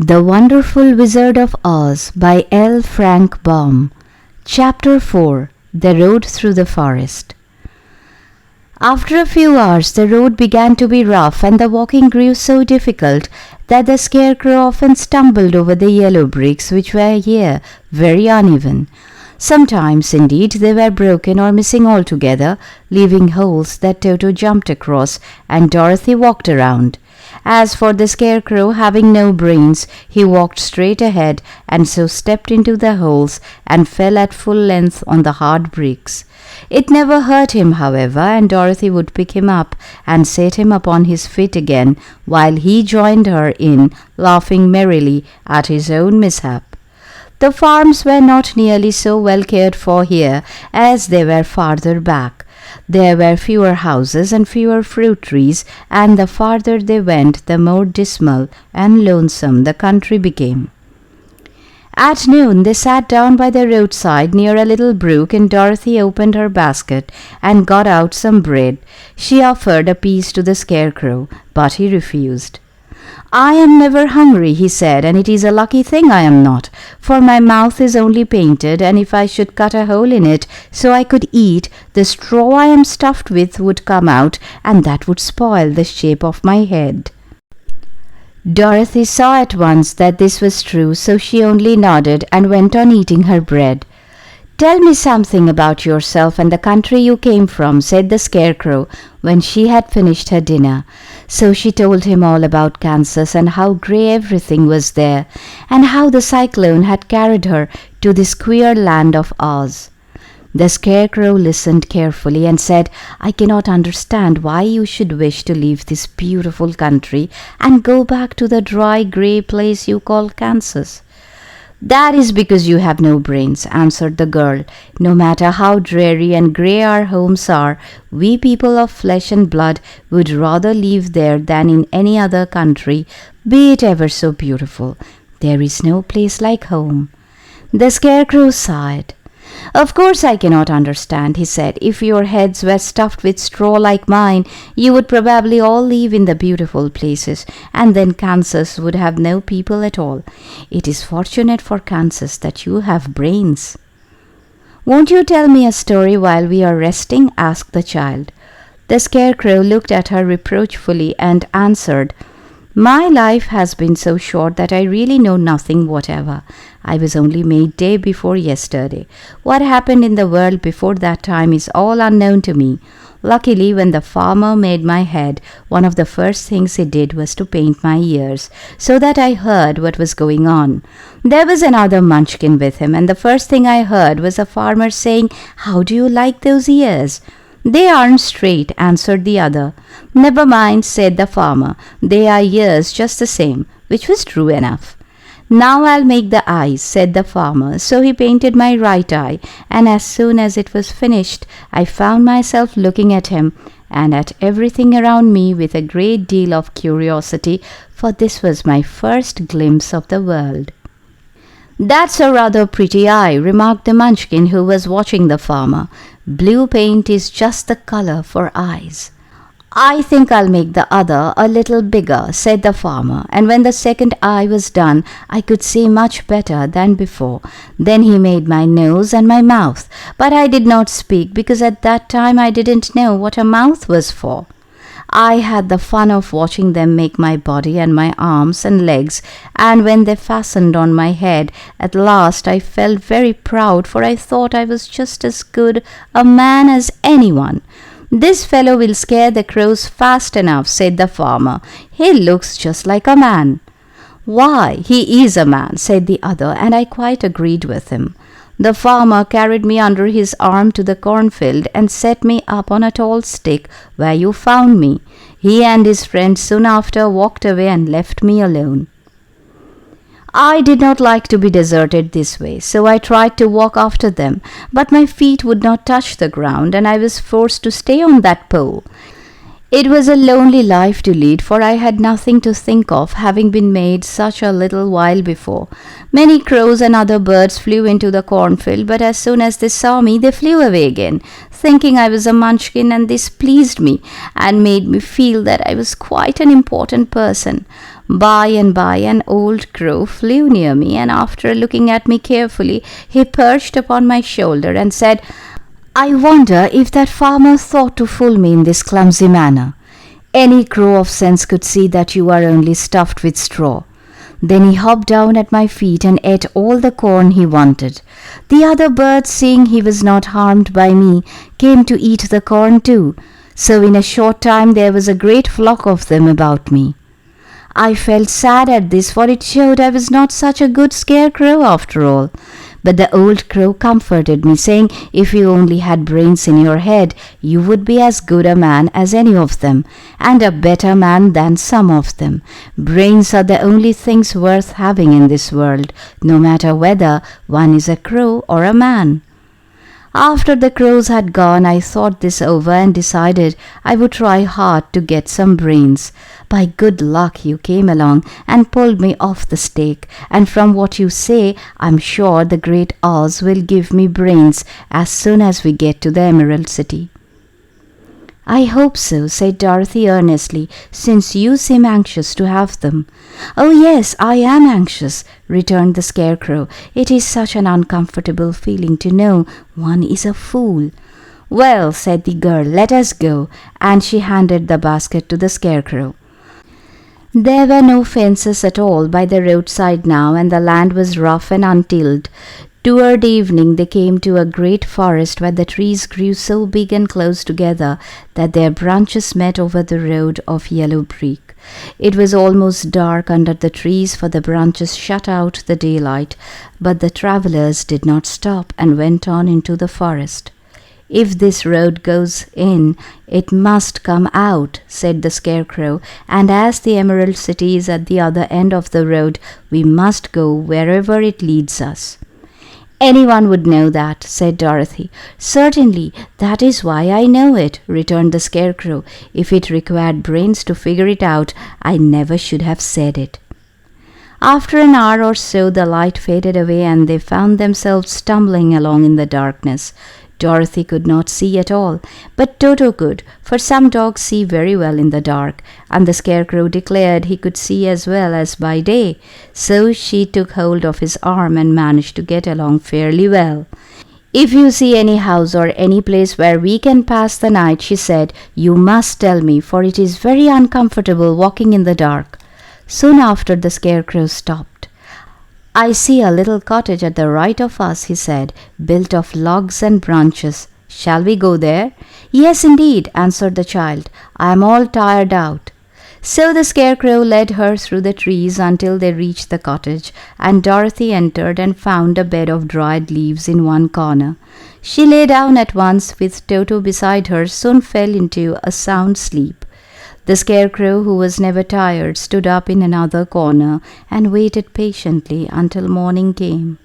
The Wonderful Wizard of Oz by L. Frank Baum. Chapter 4. The Road Through the Forest. After a few hours the road began to be rough and the walking grew so difficult that the Scarecrow often stumbled over the yellow bricks which were here very uneven. Sometimes, indeed, they were broken or missing altogether, leaving holes that Toto jumped across and Dorothy walked around. As for the Scarecrow, having no brains, he walked straight ahead and so stepped into the holes and fell at full length on the hard bricks. It never hurt him, however, and Dorothy would pick him up and set him upon his feet again, while he joined her in laughing merrily at his own mishap. The farms were not nearly so well cared for here as they were farther back. There were fewer houses and fewer fruit trees, and the farther they went, the more dismal and lonesome the country became. At noon they sat down by the roadside near a little brook, and Dorothy opened her basket and got out some bread. She offered a piece to the Scarecrow, but he refused. "I am never hungry," he said, "and it is a lucky thing I am not, for my mouth is only painted, and if I should cut a hole in it so I could eat, the straw I am stuffed with would come out, and that would spoil the shape of my head." Dorothy saw at once that this was true, so she only nodded and went on eating her bread. "Tell me something about yourself and the country you came from," said the Scarecrow when she had finished her dinner. So she told him all about Kansas and how grey everything was there, and how the cyclone had carried her to this queer land of Oz. The Scarecrow listened carefully and said, "I cannot understand why you should wish to leave this beautiful country and go back to the dry, grey place you call Kansas." "That is because you have no brains," answered the girl. "No matter how dreary and grey our homes are, we people of flesh and blood would rather live there than in any other country, be it ever so beautiful. There is no place like home." The Scarecrow sighed. "Of course I cannot understand," he said. "If your heads were stuffed with straw like mine, you would probably all live in the beautiful places, and then Kansas would have no people at all. It is fortunate for Kansas that you have brains." "Won't you tell me a story while we are resting?" asked the child. The Scarecrow looked at her reproachfully and answered, "My life has been so short that I really know nothing whatever. I was only made day before yesterday. What happened in the world before that time is all unknown to me. Luckily, when the farmer made my head, one of the first things he did was to paint my ears, so that I heard what was going on. There was another munchkin with him, and the first thing I heard was a farmer saying, 'How do you like those ears?' 'They aren't straight,' answered the other. 'Never mind,' said the farmer. 'They are ears just the same,' which was true enough. 'Now I'll make the eyes,' said the farmer. So he painted my right eye, and as soon as it was finished, I found myself looking at him and at everything around me with a great deal of curiosity, for this was my first glimpse of the world." "That's a rather pretty eye," remarked the munchkin who was watching the farmer. "Blue paint is just the color for eyes." "I think I'll make the other a little bigger," said the farmer, and when the second eye was done, I could see much better than before. Then he made my nose and my mouth, but I did not speak because at that time I didn't know what a mouth was for. I had the fun of watching them make my body and my arms and legs, and when they fastened on my head, at last I felt very proud, for I thought I was just as good a man as anyone. "This fellow will scare the crows fast enough," said the farmer. "He looks just like a man." "Why, he is a man," said the other, and I quite agreed with him. The farmer carried me under his arm to the cornfield and set me up on a tall stick where you found me. He and his friend soon after walked away and left me alone. I did not like to be deserted this way, so I tried to walk after them, but my feet would not touch the ground, and I was forced to stay on that pole. It was a lonely life to lead, for I had nothing to think of, having been made such a little while before. Many crows and other birds flew into the cornfield, but as soon as they saw me, they flew away again, thinking I was a munchkin, and this pleased me and made me feel that I was quite an important person. By and by an old crow flew near me, and after looking at me carefully, he perched upon my shoulder and said, "I wonder if that farmer thought to fool me in this clumsy manner. Any crow of sense could see that you are only stuffed with straw." Then he hopped down at my feet and ate all the corn he wanted. The other birds, seeing he was not harmed by me, came to eat the corn too. So in a short time there was a great flock of them about me. I felt sad at this, for it showed I was not such a good scarecrow after all. But the old crow comforted me, saying, "If you only had brains in your head, you would be as good a man as any of them, and a better man than some of them. Brains are the only things worth having in this world, no matter whether one is a crow or a man." After the crows had gone, I thought this over and decided I would try hard to get some brains. By good luck you came along and pulled me off the stake, and from what you say, I'm sure the great Oz will give me brains as soon as we get to the Emerald City. "I hope so," said Dorothy earnestly, "since you seem anxious to have them." "Oh yes, I am anxious," returned the Scarecrow. "It is such an uncomfortable feeling to know one is a fool." "Well," said the girl, "let us go," and she handed the basket to the Scarecrow. There were no fences at all by the roadside now, and the land was rough and untilled. Toward evening they came to a great forest where the trees grew so big and close together that their branches met over the road of yellow brick. It was almost dark under the trees, for the branches shut out the daylight, but the travelers did not stop and went on into the forest. "If this road goes in, it must come out," said the Scarecrow, "and as the Emerald City is at the other end of the road, we must go wherever it leads us." "Anyone would know that," said Dorothy. "Certainly, that is why I know it," returned the Scarecrow. "If it required brains to figure it out, I never should have said it." After an hour or so, the light faded away and they found themselves stumbling along in the darkness. Dorothy could not see at all, but Toto could, for some dogs see very well in the dark, and the Scarecrow declared he could see as well as by day. So she took hold of his arm and managed to get along fairly well. "If you see any house or any place where we can pass the night," she said, "you must tell me, for it is very uncomfortable walking in the dark." Soon after, the Scarecrow stopped. "I see a little cottage at the right of us," he said, "built of logs and branches. Shall we go there?" "Yes, indeed," answered the child. "I am all tired out." So the Scarecrow led her through the trees until they reached the cottage, and Dorothy entered and found a bed of dried leaves in one corner. She lay down at once, with Toto beside her, soon fell into a sound sleep. The Scarecrow, who was never tired, stood up in another corner and waited patiently until morning came.